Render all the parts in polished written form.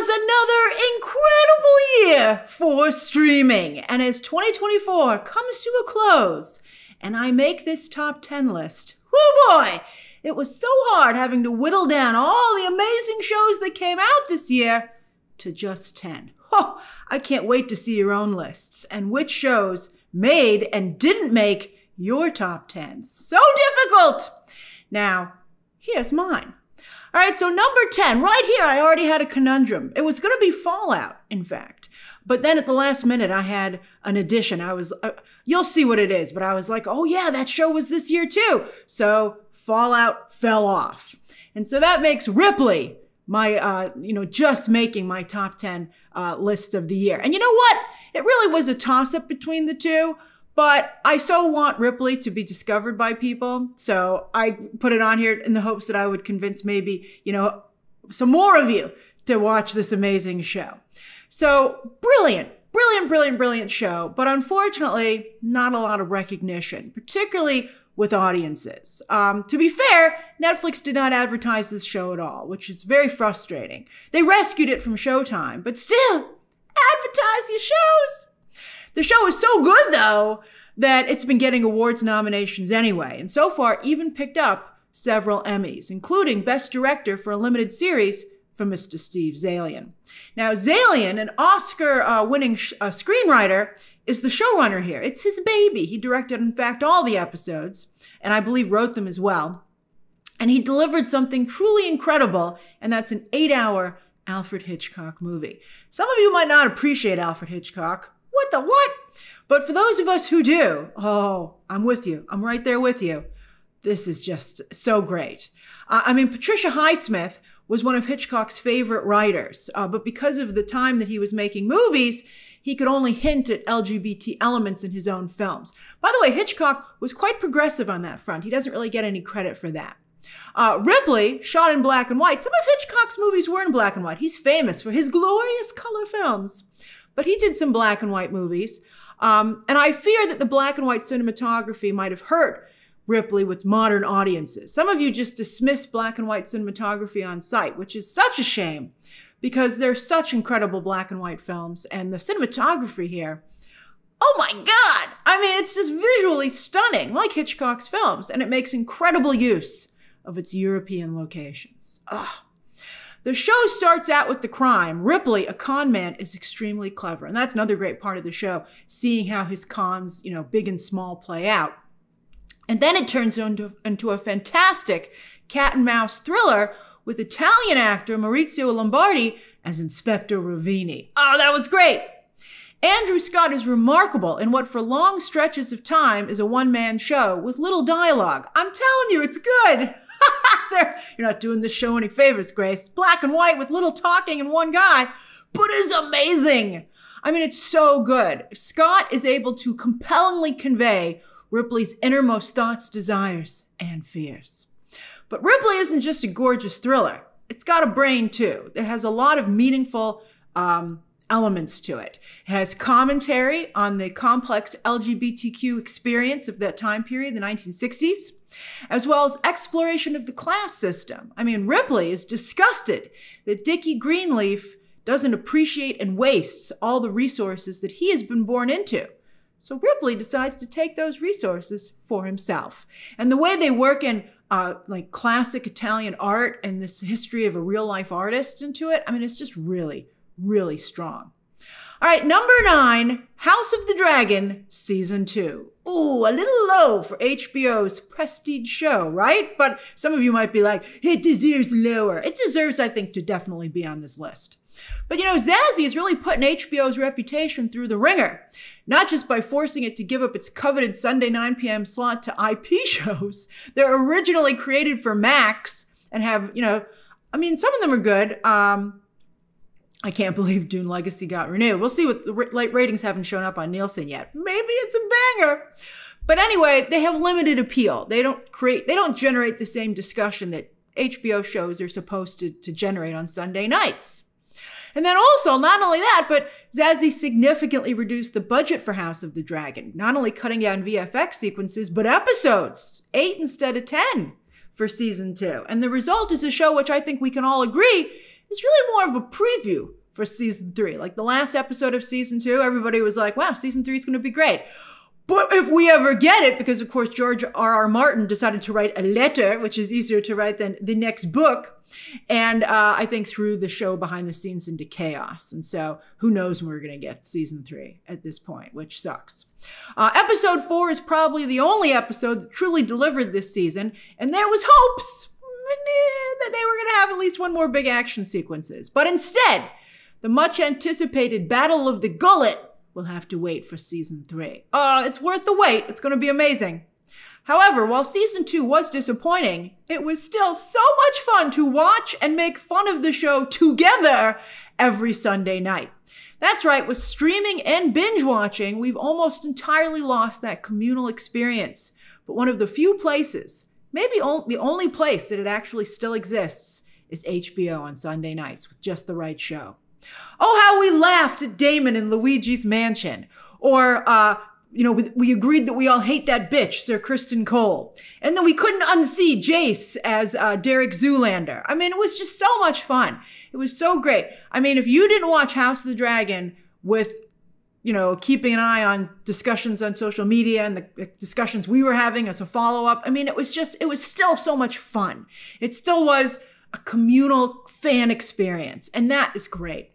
was another incredible year for streaming. And as 2024 comes to a close and I make this top 10 list, whoo boy, it was so hard having to whittle down all the amazing shows that came out this year to just 10. Oh, I can't wait to see your own lists and which shows made and didn't make your top 10s. So difficult. Now, here's mine. All right, so number 10, right here, I already had a conundrum. It was going to be Fallout, in fact. But then at the last minute, I had an addition. You'll see what it is, but I was like, oh yeah, that show was this year too. So Fallout fell off. And so that makes Ripley my, just making my top 10 list of the year. And you know what? It really was a toss-up between the two. But I so want Ripley to be discovered by people. So I put it on here in the hopes that I would convince maybe, some more of you to watch this amazing show. So brilliant show. But unfortunately, not a lot of recognition, particularly with audiences. To be fair, Netflix did not advertise this show at all, which is very frustrating. They rescued it from Showtime, but still, advertise your shows. The show is so good, though, that it's been getting awards nominations anyway, and so far even picked up several Emmys, including Best Director for a Limited Series from Mr. Steve Zaillian. Now, Zaillian, an Oscar-winning screenwriter, is the showrunner here. It's his baby. He directed, in fact, all the episodes, and I believe wrote them as well. And he delivered something truly incredible, and that's an 8-hour Alfred Hitchcock movie. Some of you might not appreciate Alfred Hitchcock. What the what? But for those of us who do, oh, I'm with you. I'm right there with you. This is just so great. Patricia Highsmith was one of Hitchcock's favorite writers, but because of the time that he was making movies, he could only hint at LGBT elements in his own films. By the way, Hitchcock was quite progressive on that front. He doesn't really get any credit for that. Ripley, shot in black and white. Some of Hitchcock's movies were in black and white. He's famous for his glorious color films. But he did some black and white movies. And I fear that the black and white cinematography might have hurt Ripley with modern audiences. Some of you just dismiss black and white cinematography on sight, which is such a shame because they're such incredible black and white films. And the cinematography here, oh my God! It's just visually stunning, like Hitchcock's films. And it makes incredible use of its European locations. Ugh. The show starts out with the crime. Ripley, a con man, is extremely clever. And that's another great part of the show, seeing how his cons, big and small, play out. And then it turns into a fantastic cat and mouse thriller with Italian actor Maurizio Lombardi as Inspector Rovini. Oh, that was great. Andrew Scott is remarkable in what for long stretches of time is a one-man show with little dialogue. I'm telling you, it's good. You're not doing this show any favors, Grace. It's black and white with little talking and one guy, but it's amazing. It's so good. Scott is able to compellingly convey Ripley's innermost thoughts, desires, and fears. But Ripley isn't just a gorgeous thriller. It's got a brain, too. It has a lot of meaningful elements to it. It has commentary on the complex LGBTQ experience of that time period, the 1960s. As well as exploration of the class system. Ripley is disgusted that Dickie Greenleaf doesn't appreciate and wastes all the resources that he has been born into. So Ripley decides to take those resources for himself. And the way they work in classic Italian art and this history of a real life artist into it, it's just really, really strong. All right, number 9, House of the Dragon, Season 2. Ooh, a little low for HBO's prestige show, right? But some of you might be like, it deserves lower. It deserves, I think, to definitely be on this list. But Zazie is really putting HBO's reputation through the ringer, not just by forcing it to give up its coveted Sunday 9 p.m. slot to IP shows. They're originally created for Max and have, some of them are good. I can't believe Dune Legacy got renewed. We'll see what the ratings haven't shown up on Nielsen yet. Maybe it's a banger. But anyway, they have limited appeal. They don't generate the same discussion that HBO shows are supposed to generate on Sunday nights. And then also, not only that, but Zazie significantly reduced the budget for House of the Dragon, not only cutting down VFX sequences, but episodes, 8 instead of 10 for season 2. And the result is a show which I think we can all agree is really more of a preview for season 3. Like the last episode of season 2, everybody was like, wow, season 3 is going to be great. But if we ever get it, because of course George R.R. Martin decided to write a letter, which is easier to write than the next book, and I think threw the show behind the scenes into chaos. And so who knows when we're going to get season 3 at this point, which sucks. Episode 4 is probably the only episode that truly delivered this season, and there was hopes that they were going to have at least one more big action sequences. But instead, the much anticipated Battle of the Gullet will have to wait for season 3. It's worth the wait. It's going to be amazing. However, while season 2 was disappointing, it was still so much fun to watch and make fun of the show together every Sunday night. That's right, with streaming and binge watching, we've almost entirely lost that communal experience. But one of the few places, maybe the only place that it actually still exists, is HBO on Sunday nights with just the right show. Oh, how we laughed at Damon in Luigi's Mansion. Or, we agreed that we all hate that bitch, Sir Kristen Cole. And then we couldn't unsee Jace as Derek Zoolander. I mean, it was just so much fun. It was so great. I mean, if you didn't watch House of the Dragon with, keeping an eye on discussions on social media and the discussions we were having as a follow-up, I mean, it was still so much fun. It still was a communal fan experience, and that is great.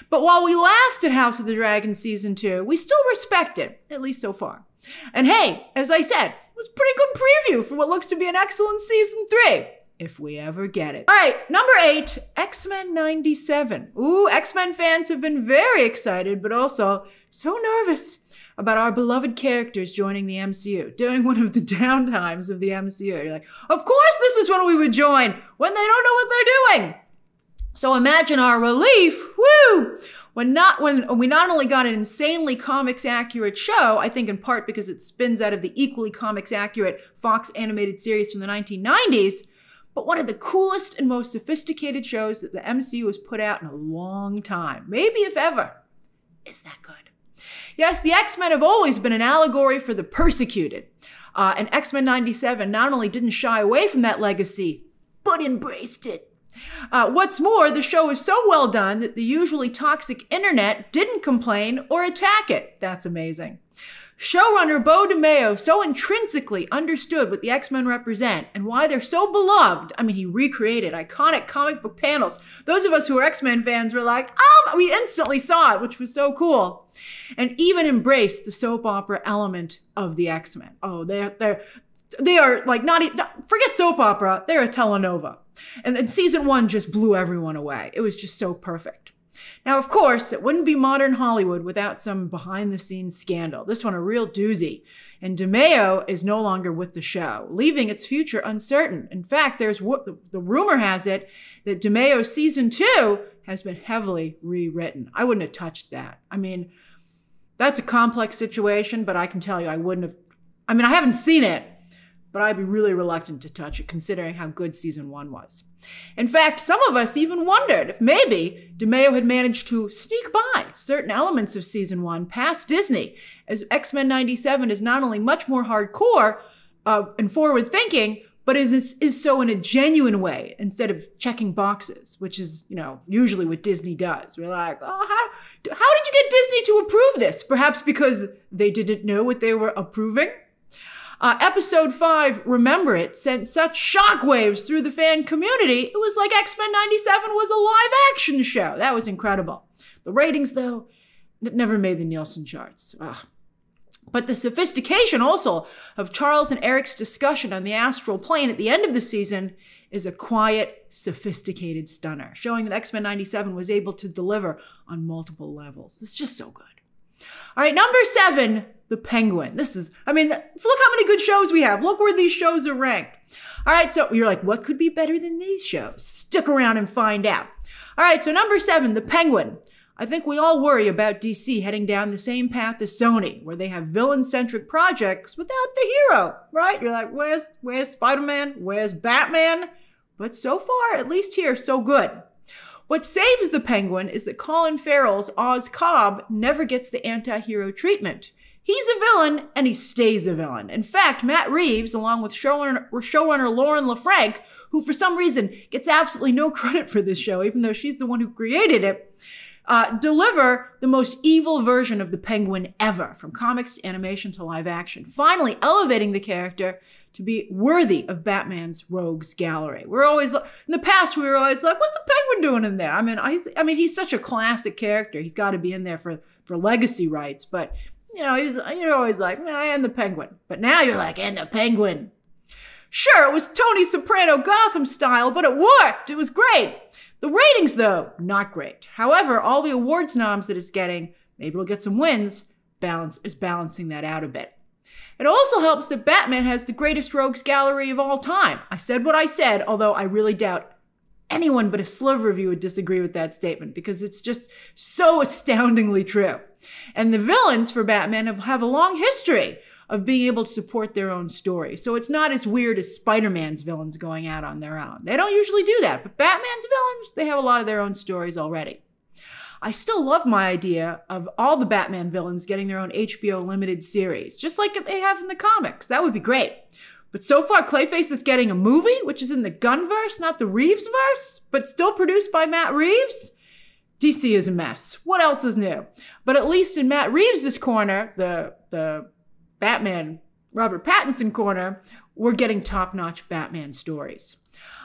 But while we laughed at House of the Dragon Season 2, we still respect it, at least so far. And hey, as I said, it was a pretty good preview for what looks to be an excellent Season 3, if we ever get it. All right, number 8, X-Men 97. Ooh, X-Men fans have been very excited, but also so nervous about our beloved characters joining the MCU during one of the downtimes of the MCU. You're like, of course this is when we would join, when they don't know what they're doing. So imagine our relief, woo, when we not only got an insanely comics accurate show, I think in part because it spins out of the equally comics accurate Fox animated series from the 1990s, but one of the coolest and most sophisticated shows that the MCU has put out in a long time, maybe if ever. Is that good? Yes, the X-Men have always been an allegory for the persecuted. And X-Men 97 not only didn't shy away from that legacy, but embraced it. What's more, the show is so well done that the usually toxic internet didn't complain or attack it. That's amazing. Showrunner Beau DeMayo so intrinsically understood what the X-Men represent and why they're so beloved. I mean, he recreated iconic comic book panels. Those of us who are X-Men fans were like, we instantly saw it, which was so cool. And even embraced the soap opera element of the X-Men. Oh, they are like forget soap opera, they're a telenova. And then season 1 just blew everyone away. It was just so perfect. Now, of course, it wouldn't be modern Hollywood without some behind-the-scenes scandal. This one a real doozy. And DeMayo is no longer with the show, leaving its future uncertain. In fact, the rumor has it that DeMayo's season 2 has been heavily rewritten. I wouldn't have touched that. I mean, that's a complex situation, but I can tell you I haven't seen it, but I'd be really reluctant to touch it considering how good season 1 was. In fact, some of us even wondered if maybe DeMayo had managed to sneak by certain elements of season 1 past Disney, as X-Men 97 is not only much more hardcore and forward-thinking, but is so in a genuine way instead of checking boxes, which is, usually what Disney does. We're like, how did you get Disney to approve this? Perhaps because they didn't know what they were approving? Episode 5, Remember It, sent such shockwaves through the fan community, it was like X-Men 97 was a live-action show. That was incredible. The ratings, though, it never made the Nielsen charts. Ugh. But the sophistication also of Charles and Eric's discussion on the astral plane at the end of the season is a quiet, sophisticated stunner, showing that X-Men 97 was able to deliver on multiple levels. It's just so good. All right, number 7, The Penguin. Look how many good shows we have. Look where these shows are ranked. All right, so you're like, what could be better than these shows? Stick around and find out. All right, so number 7, The Penguin. I think we all worry about DC heading down the same path as Sony, where they have villain-centric projects without the hero, right? You're like, where's Spider-Man? Where's Batman? But so far, at least here, so good. What saves the Penguin is that Colin Farrell's Oz Cobb never gets the anti-hero treatment. He's a villain, and he stays a villain. In fact, Matt Reeves, along with showrunner Lauren LaFranc, who for some reason gets absolutely no credit for this show, even though she's the one who created it, deliver the most evil version of the Penguin ever, from comics to animation to live action, finally elevating the character to be worthy of Batman's rogues gallery. We're always, in the past, we were always like, what's the Penguin doing in there? I mean, he's such a classic character. He's got to be in there for legacy rights, but you're always like, and the Penguin. But now you're like, and the Penguin. Sure, it was Tony Soprano Gotham style, but it worked. It was great. The ratings, though, not great. However, all the awards noms that it's getting, maybe it'll get some wins, is balancing that out a bit. It also helps that Batman has the greatest rogues gallery of all time. I said what I said, although I really doubt anyone but a sliver of you would disagree with that statement, because it's just so astoundingly true. And the villains for Batman have a long history of being able to support their own story. So it's not as weird as Spider-Man's villains going out on their own. They don't usually do that, but Batman's villains, they have a lot of their own stories already. I still love my idea of all the Batman villains getting their own HBO limited series, just like they have in the comics. That would be great. But so far, Clayface is getting a movie, which is in the Gunverse, not the Reeves-verse, but still produced by Matt Reeves. DC is a mess. What else is new? But at least in Matt Reeves' corner, the Batman Robert Pattinson corner, we're getting top-notch Batman stories.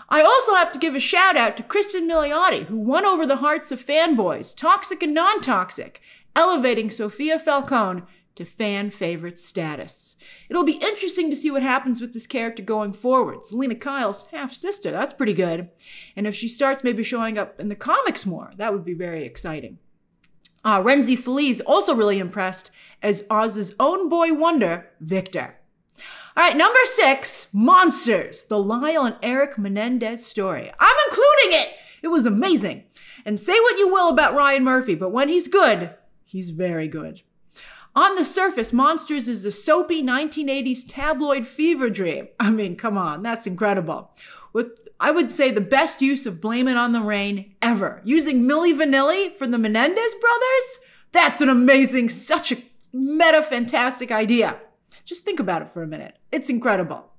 I also have to give a shout out to Kristen Milioti, who won over the hearts of fanboys, toxic and non-toxic, elevating Sophia Falcone to fan favorite status. It'll be interesting to see what happens with this character going forward. Selena Kyle's half-sister, that's pretty good. And if she starts maybe showing up in the comics more, that would be very exciting. Renzi Feliz also really impressed as Oz's own boy wonder, Victor. All right, number 6, Monsters, the Lyle and Eric Menendez story. I'm including it. It was amazing. And say what you will about Ryan Murphy, but when he's good, he's very good. On the surface, Monsters is a soapy 1980s tabloid fever dream. I mean, come on, that's incredible. With, I would say, the best use of Blame It on the Rain ever. Using Milli Vanilli from the Menendez brothers? That's an amazing, such a meta fantastic idea. Just think about it for a minute. It's incredible.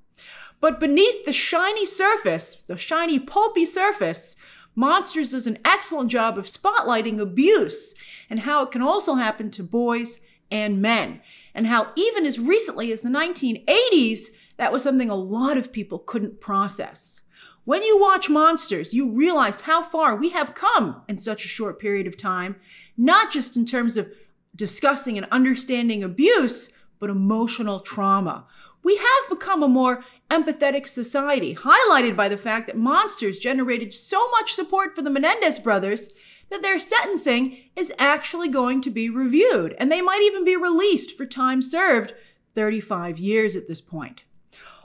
But beneath the shiny surface, the shiny pulpy surface, Monsters does an excellent job of spotlighting abuse and how it can also happen to boys and men, and how even as recently as the 1980s, that was something a lot of people couldn't process. When you watch Monsters, you realize how far we have come in such a short period of time, not just in terms of discussing and understanding abuse, but emotional trauma. We have become a more empathetic society, highlighted by the fact that Monsters generated so much support for the Menendez brothers that their sentencing is actually going to be reviewed, and they might even be released for time served, 35 years at this point.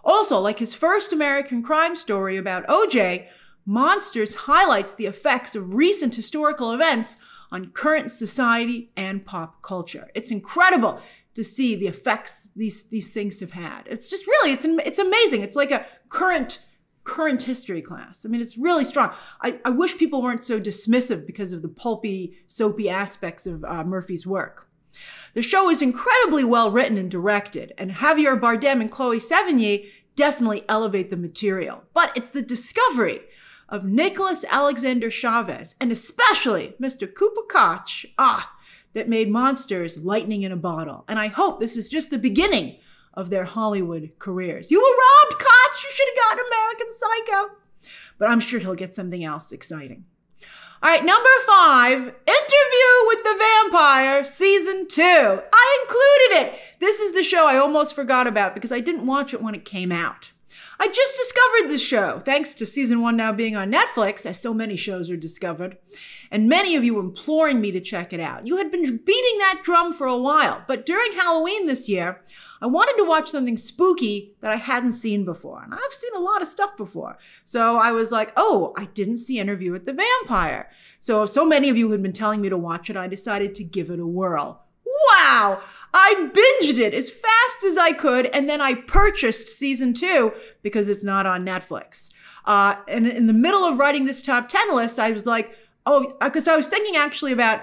Also, like his first American crime story about OJ, Monsters highlights the effects of recent historical events on current society and pop culture. It's incredible to see the effects these things have had. It's just really, it's amazing. It's like a current history class. I mean, it's really strong. I wish people weren't so dismissive because of the pulpy, soapy aspects of Murphy's work. The show is incredibly well written and directed, and Javier Bardem and Chloe Sevigny definitely elevate the material. But it's the discovery of Nicholas Alexander Chavez, and especially Mr. Cooper Koch, that made Monsters lightning in a bottle. And I hope this is just the beginning of their Hollywood careers. You were robbed, Koch! You should have gotten American Psycho! But I'm sure he'll get something else exciting. All right, number 5, Interview with the Vampire, Season 2. I included it. This is the show I almost forgot about because I didn't watch it when it came out. I just discovered this show, thanks to Season 1 now being on Netflix, as so many shows are discovered, and many of you were imploring me to check it out. You had been beating that drum for a while, but during Halloween this year, I wanted to watch something spooky that I hadn't seen before, and I've seen a lot of stuff before. So I was like, oh, I didn't see Interview with the Vampire. So many of you had been telling me to watch it, I decided to give it a whirl. Wow! I binged it as fast as I could, and then I purchased Season 2 because it's not on Netflix. And in the middle of writing this top 10 list, I was like, oh, because I was thinking actually about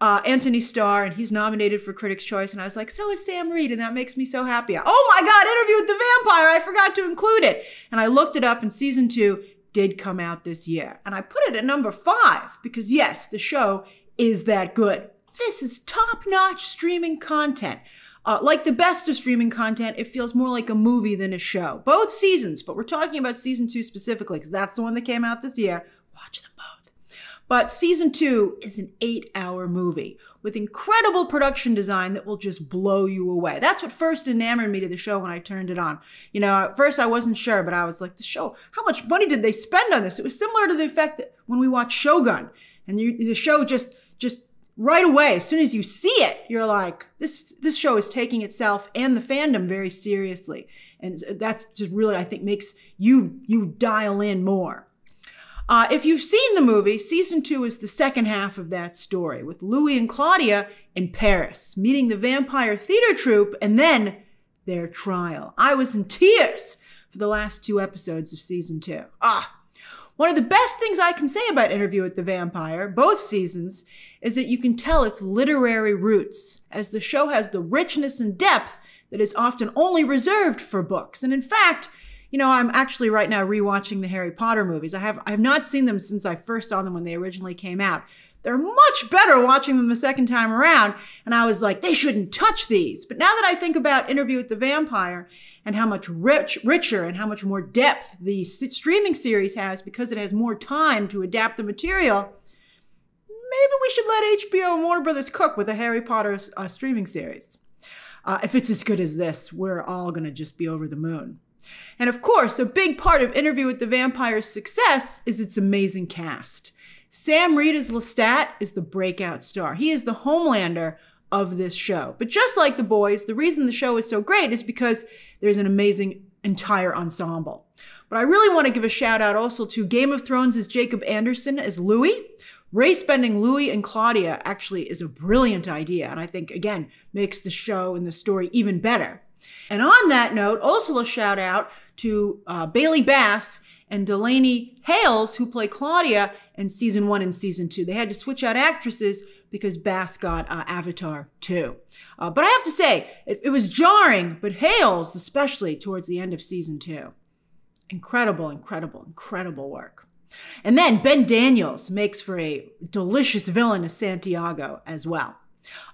Anthony Starr, and he's nominated for Critics' Choice. And I was like, so is Sam Reed, and that makes me so happy. Oh my God, Interview with the Vampire, I forgot to include it. And I looked it up, and season 2 did come out this year. And I put it at number 5 because yes, the show is that good. This is top-notch streaming content. Like the best of streaming content, it feels more like a movie than a show. Both seasons, but we're talking about season 2 specifically because that's the one that came out this year. Watch them both. But season 2 is an 8-hour movie with incredible production design that will just blow you away. That's what first enamored me to the show when I turned it on. You know, at first I wasn't sure, but I was like, the show, how much money did they spend on this? It was similar to the effect that when we watch Shogun, and the show just right away, as soon as you see it, you're like, this show is taking itself and the fandom very seriously. And that's just really, I think, makes you dial in more. If you've seen the movie, season 2 is the second half of that story, with Louis and Claudia in Paris, meeting the vampire theater troupe, and then their trial. I was in tears for the last 2 episodes of season 2. One of the best things I can say about Interview with the Vampire, both seasons, is that you can tell its literary roots, as the show has the richness and depth that is often only reserved for books. And in fact, you know, I'm actually right now rewatching the Harry Potter movies. I have not seen them since I first saw them when they originally came out. They're much better watching them the second time around. And I was like, they shouldn't touch these. But now that I think about Interview with the Vampire and how much richer and how much more depth the streaming series has because it has more time to adapt the material, maybe we should let HBO and Warner Brothers cook with a Harry Potter streaming series. If it's as good as this, we're all going to just be over the moon. And of course, a big part of Interview with the Vampire's success is its amazing cast. Sam Reed as Lestat is the breakout star. He is the Homelander of this show. But just like The Boys, the reason the show is so great is because there's an amazing entire ensemble. But I really want to give a shout out also to Game of Thrones' Jacob Anderson as Louis. Race-bending Louis and Claudia actually is a brilliant idea, and I think, again, makes the show and the story even better. And on that note, also a shout out to Bailey Bass and Delaney Hales, who play Claudia in season 1 and season 2. They had to switch out actresses because Bass got Avatar 2. But I have to say, it was jarring, but Hales, especially towards the end of season 2. Incredible, incredible, incredible work. And then Ben Daniels makes for a delicious villain as Santiago as well.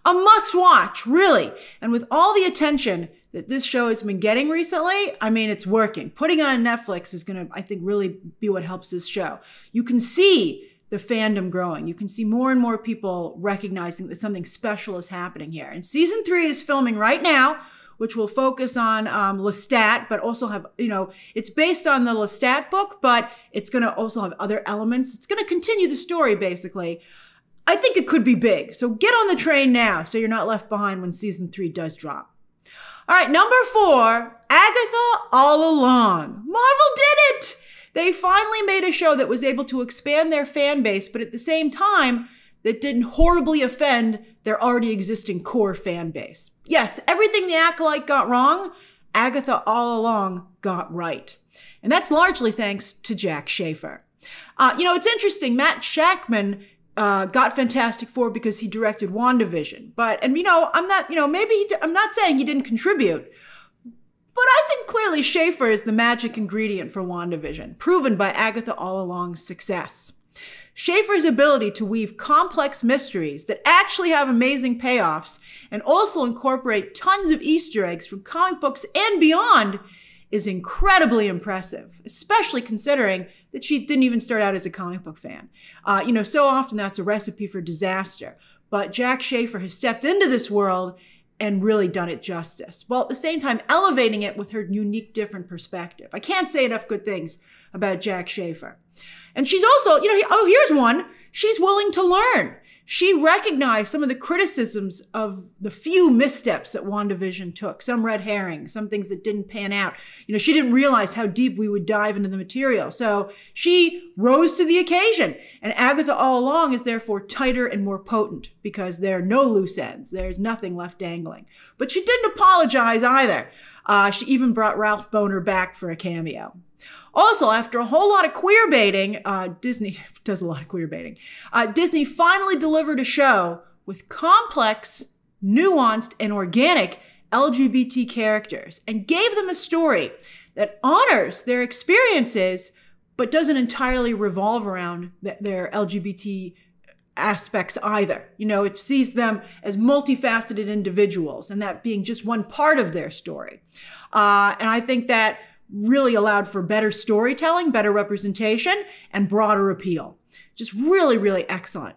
A must watch, really. And with all the attention that this show has been getting recently, I mean, it's working. Putting it on Netflix is going to, I think, really be what helps this show. You can see the fandom growing. You can see more and more people recognizing that something special is happening here. And season 3 is filming right now, which will focus on Lestat, but also have, you know, it's based on the Lestat book, but it's going to also have other elements. It's going to continue the story, basically. I think it could be big. So get on the train now so you're not left behind when season 3 does drop. All right, number 4, Agatha All Along. Marvel did it! They finally made a show that was able to expand their fan base, but at the same time, that didn't horribly offend their already existing core fan base. Yes, everything the Acolyte got wrong, Agatha All Along got right. And that's largely thanks to Jac Schaeffer. You know, it's interesting, Matt Shakman got Fantastic Four because he directed WandaVision. And you know, I'm not saying he didn't contribute, but I think clearly Schaeffer is the magic ingredient for WandaVision, proven by Agatha All Along's success. Schaeffer's ability to weave complex mysteries that actually have amazing payoffs and also incorporate tons of Easter eggs from comic books and beyond is incredibly impressive, especially considering that she didn't even start out as a comic book fan. You know, so often that's a recipe for disaster. But Jac Schaeffer has stepped into this world and really done it justice, while at the same time elevating it with her unique, different perspective. I can't say enough good things about Jac Schaeffer. And she's also, you know, here's one. She's willing to learn. She recognized some of the criticisms of the few missteps that WandaVision took, some red herrings, some things that didn't pan out. You know, she didn't realize how deep we would dive into the material. So she rose to the occasion. And Agatha All Along is therefore tighter and more potent because there are no loose ends. There's nothing left dangling. But she didn't apologize either. She even brought Ralph Bohner back for a cameo. Also, after a whole lot of queer baiting, Disney does a lot of queer baiting. Disney finally delivered a show with complex, nuanced, and organic LGBT characters and gave them a story that honors their experiences but doesn't entirely revolve around their LGBT aspects either. You know, it sees them as multifaceted individuals and that being just one part of their story. And I think that really allowed for better storytelling, better representation, and broader appeal. Just really, really excellent.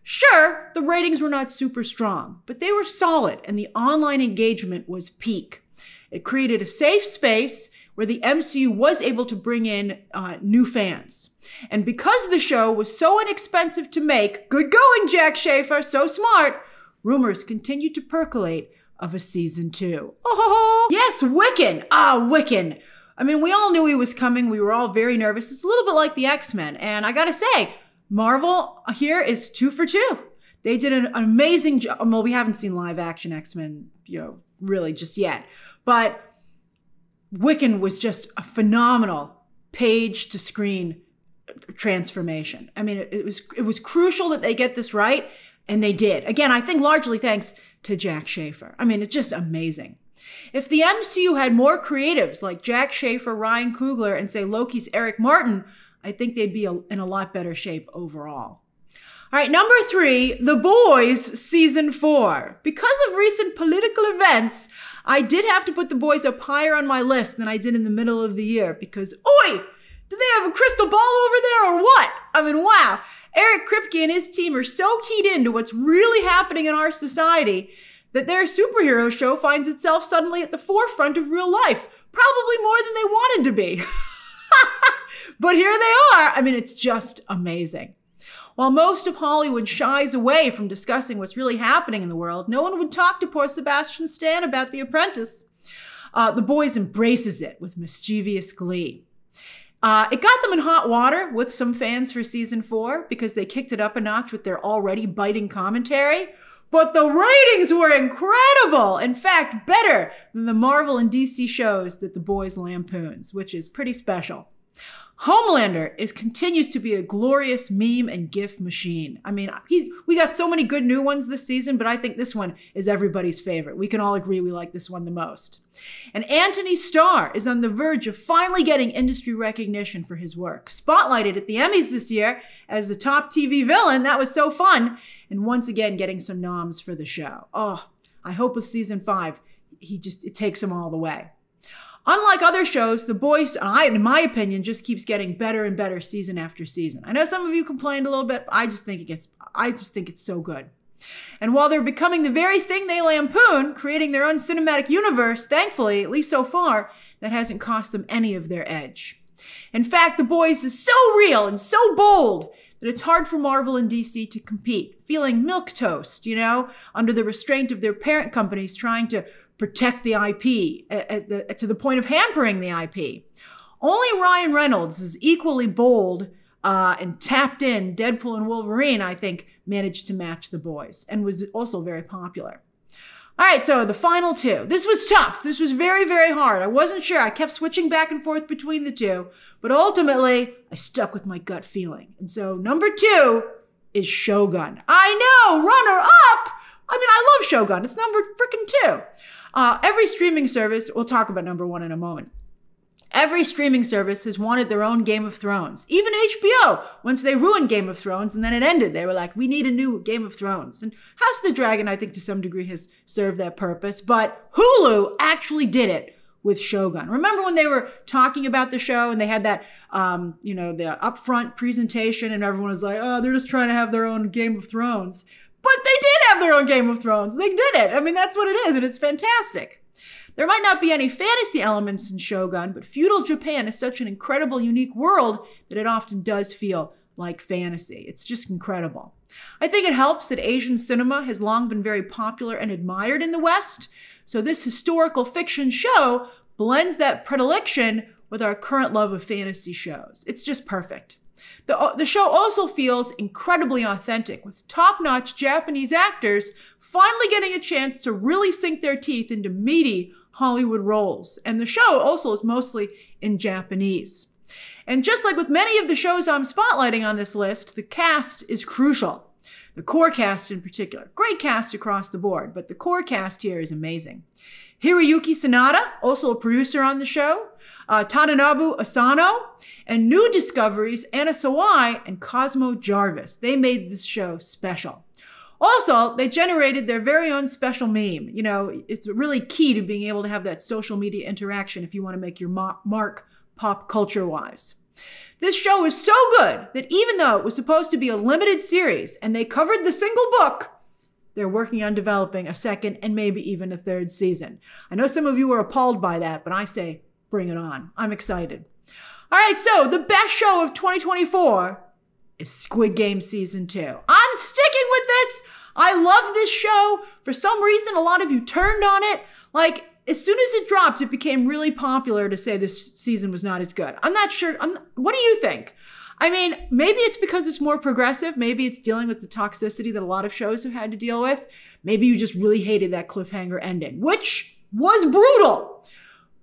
Sure, the ratings were not super strong, but they were solid and the online engagement was peak. It created a safe space where the MCU was able to bring in new fans. And because the show was so inexpensive to make, good going, Jac Schaeffer, so smart, rumors continued to percolate of a season 2. Oh, yes, Wiccan. Wiccan. I mean, we all knew he was coming. We were all very nervous. It's a little bit like the X-Men. And I gotta say, Marvel here is 2 for 2. They did an amazing job. Well, we haven't seen live action X-Men, really just yet. But Wiccan was just a phenomenal page to screen transformation. I mean, it was crucial that they get this right, and they did. Again, I think largely thanks to Jac Schaeffer. I mean, it's just amazing. If the MCU had more creatives like Jac Schaeffer, Ryan Coogler, and say Loki's Eric Martin, I think they'd be in a lot better shape overall. All right, number 3, The Boys Season 4. Because of recent political events, I did have to put The Boys up higher on my list than I did in the middle of the year because, oi, do they have a crystal ball over there or what? I mean, wow. Eric Kripke and his team are so keyed into what's really happening in our society that their superhero show finds itself suddenly at the forefront of real life, probably more than they wanted to be. But here they are. I mean, it's just amazing. While most of Hollywood shies away from discussing what's really happening in the world, no one would talk to poor Sebastian Stan about The Apprentice. The Boys embraces it with mischievous glee. It got them in hot water with some fans for season 4 because they kicked it up a notch with their already biting commentary. But the ratings were incredible. In fact, better than the Marvel and DC shows that The Boys lampoons, which is pretty special. Homelander continues to be a glorious meme and GIF machine. I mean, we got so many good new ones this season, but I think this one is everybody's favorite. We can all agree we like this one the most. And Anthony Starr is on the verge of finally getting industry recognition for his work. Spotlighted at the Emmys this year as the top TV villain. That was so fun. And once again, getting some noms for the show. Oh, I hope with season 5, it takes him all the way. Unlike other shows, The Boys, in my opinion, just keeps getting better and better season after season. I know some of you complained a little bit, but I just think it's so good. And while they're becoming the very thing they lampoon, creating their own cinematic universe, thankfully, at least so far, that hasn't cost them any of their edge. In fact, The Boys is so real and so bold that it's hard for Marvel and DC to compete, feeling milquetoast, under the restraint of their parent companies trying to protect the IP to the point of hampering the IP. Only Ryan Reynolds is equally bold and tapped in. Deadpool and Wolverine, I think, managed to match The Boys and was also very popular. All right, so the final 2. This was tough. This was very, very hard. I wasn't sure. I kept switching back and forth between the 2, but ultimately, I stuck with my gut feeling. And so number 2 is Shogun. I know, runner up. I mean, I love Shogun. It's number freaking 2. Every streaming service, we'll talk about number 1 in a moment. Every streaming service has wanted their own Game of Thrones. Even HBO, once they ruined Game of Thrones and then it ended, they were like, we need a new Game of Thrones. And House of the Dragon, I think to some degree has served that purpose, but Hulu actually did it with Shogun. Remember when they were talking about the show and they had that, the upfront presentation and everyone was like, oh, they're just trying to have their own Game of Thrones. But they did have their own Game of Thrones. They did it. I mean, that's what it is, and it's fantastic. There might not be any fantasy elements in Shogun, but feudal Japan is such an incredible, unique world that it often does feel like fantasy. It's just incredible. I think it helps that Asian cinema has long been very popular and admired in the West, so this historical fiction show blends that predilection with our current love of fantasy shows. It's just perfect. The show also feels incredibly authentic, with top-notch Japanese actors finally getting a chance to really sink their teeth into meaty Hollywood roles. And the show also is mostly in Japanese. And just like with many of the shows I'm spotlighting on this list, the cast is crucial. The core cast in particular. Great cast across the board, but the core cast here is amazing. Hiroyuki Sanada, also a producer on the show, Tadanobu Asano, and new discoveries, Anna Sawai and Cosmo Jarvis. They made this show special. Also, they generated their very own special meme. You know, it's really key to being able to have that social media interaction if you want to make your mark pop culture-wise. This show is so good that even though it was supposed to be a limited series and they covered the single book, they're working on developing a second and maybe even a third season. I know some of you are appalled by that, but I say, bring it on. I'm excited. All right, so the best show of 2024 is Squid Game Season 2. I'm sticking with this. I love this show. For some reason, a lot of you turned on it. Like, as soon as it dropped, it became really popular to say this season was not as good. I'm not sure. What do you think? I mean, maybe it's because it's more progressive. Maybe it's dealing with the toxicity that a lot of shows have had to deal with. Maybe you just really hated that cliffhanger ending, which was brutal.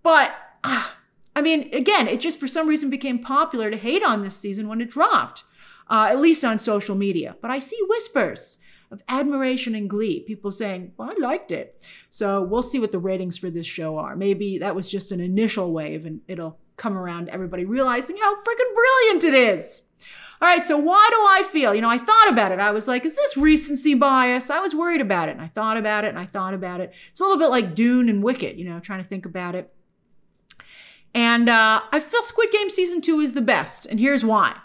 But, I mean, again, it just for some reason became popular to hate on this season when it dropped, at least on social media. But I see whispers of admiration and glee, people saying, well, I liked it. So we'll see what the ratings for this show are. Maybe that was just an initial wave and it'll come around to everybody realizing how freaking brilliant it is. All right, so why do I feel? You know, I thought about it. I was like, is this recency bias? I was worried about it, and I thought about it, and I thought about it. It's a little bit like Dune and Wicked, you know, trying to think about it. And I feel Squid Game Season 2 is the best, and here's why.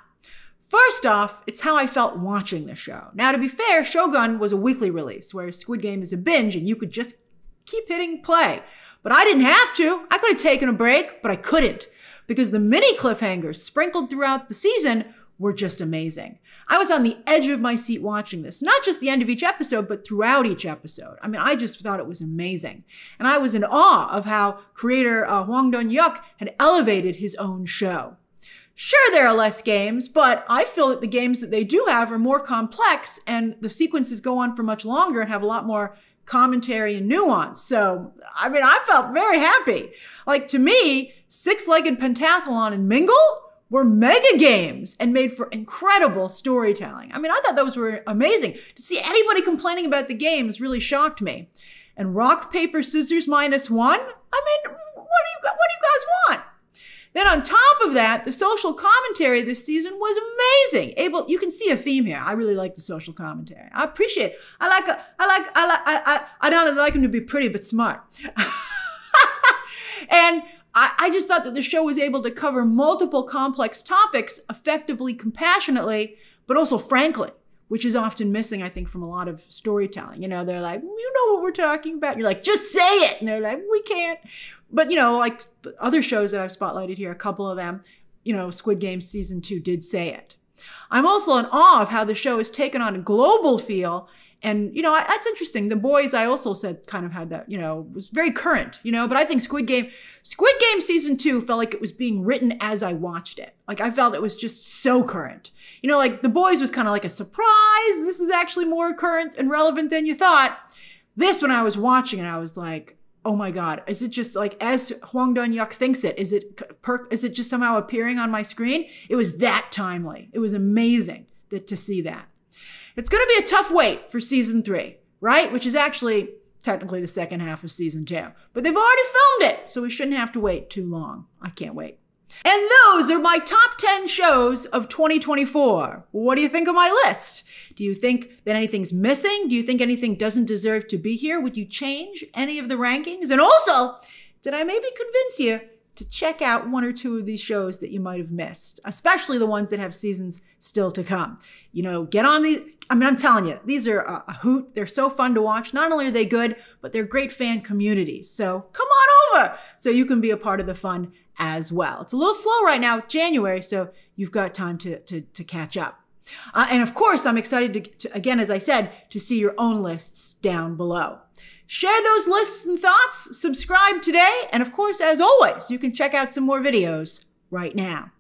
First off, it's how I felt watching the show. Now, to be fair, Shogun was a weekly release, whereas Squid Game is a binge, and you could just keep hitting play. But I didn't have to. I could have taken a break, but I couldn't, because the mini cliffhangers sprinkled throughout the season were just amazing. I was on the edge of my seat watching this, not just the end of each episode, but throughout each episode. I mean, I just thought it was amazing. And I was in awe of how creator Hwang Dong-hyuk had elevated his own show. Sure, there are less games, but I feel that the games that they do have are more complex and the sequences go on for much longer and have a lot more commentary and nuance. So, I mean, I felt very happy. Like, to me, Six-Legged Pentathlon and Mingle were mega games and made for incredible storytelling. I mean, I thought those were amazing. To see anybody complaining about the games really shocked me. And Rock, Paper, Scissors -1? I mean, what do you guys want? Then on top of that, the social commentary this season was amazing. You can see a theme here. I really like the social commentary. I appreciate it. I don't like him to be pretty, but smart. And I just thought that the show was able to cover multiple complex topics effectively, compassionately, but also frankly, which is often missing, I think, from a lot of storytelling. You know, they're like, you know what we're talking about. You're like, just say it. And they're like, we can't. But, you know, like the other shows that I've spotlighted here, a couple of them, you know, Squid Game Season 2 did say it. I'm also in awe of how the show has taken on a global feel. And, you know, that's interesting. The Boys, I also said, kind of had that, you know, was very current, you know, but I think Squid Game Season 2 felt like it was being written as I watched it. Like, I felt it was just so current. You know, like The Boys was kind of like a surprise. This is actually more current and relevant than you thought. This, when I was watching it, I was like, oh my God, is it just like as Hwang Dong-hyuk thinks it? Is it just somehow appearing on my screen? It was that timely. It was amazing to see that. It's going to be a tough wait for Season 3, right? Which is actually technically the second half of Season 2. But they've already filmed it, so we shouldn't have to wait too long. I can't wait. And those are my top 10 shows of 2024. What do you think of my list? Do you think that anything's missing? Do you think anything doesn't deserve to be here? Would you change any of the rankings? And also, did I maybe convince you to check out one or two of these shows that you might have missed, especially the ones that have seasons still to come? You know, get on the, I mean, I'm telling you, these are a hoot. They're so fun to watch. Not only are they good, but they're great fan communities. So come on over so you can be a part of the fun as well. It's a little slow right now with January, so you've got time to catch up. And of course, I'm excited to, again, as I said, to see your own lists down below. Share those lists and thoughts, subscribe today, and of course, as always, you can check out some more videos right now.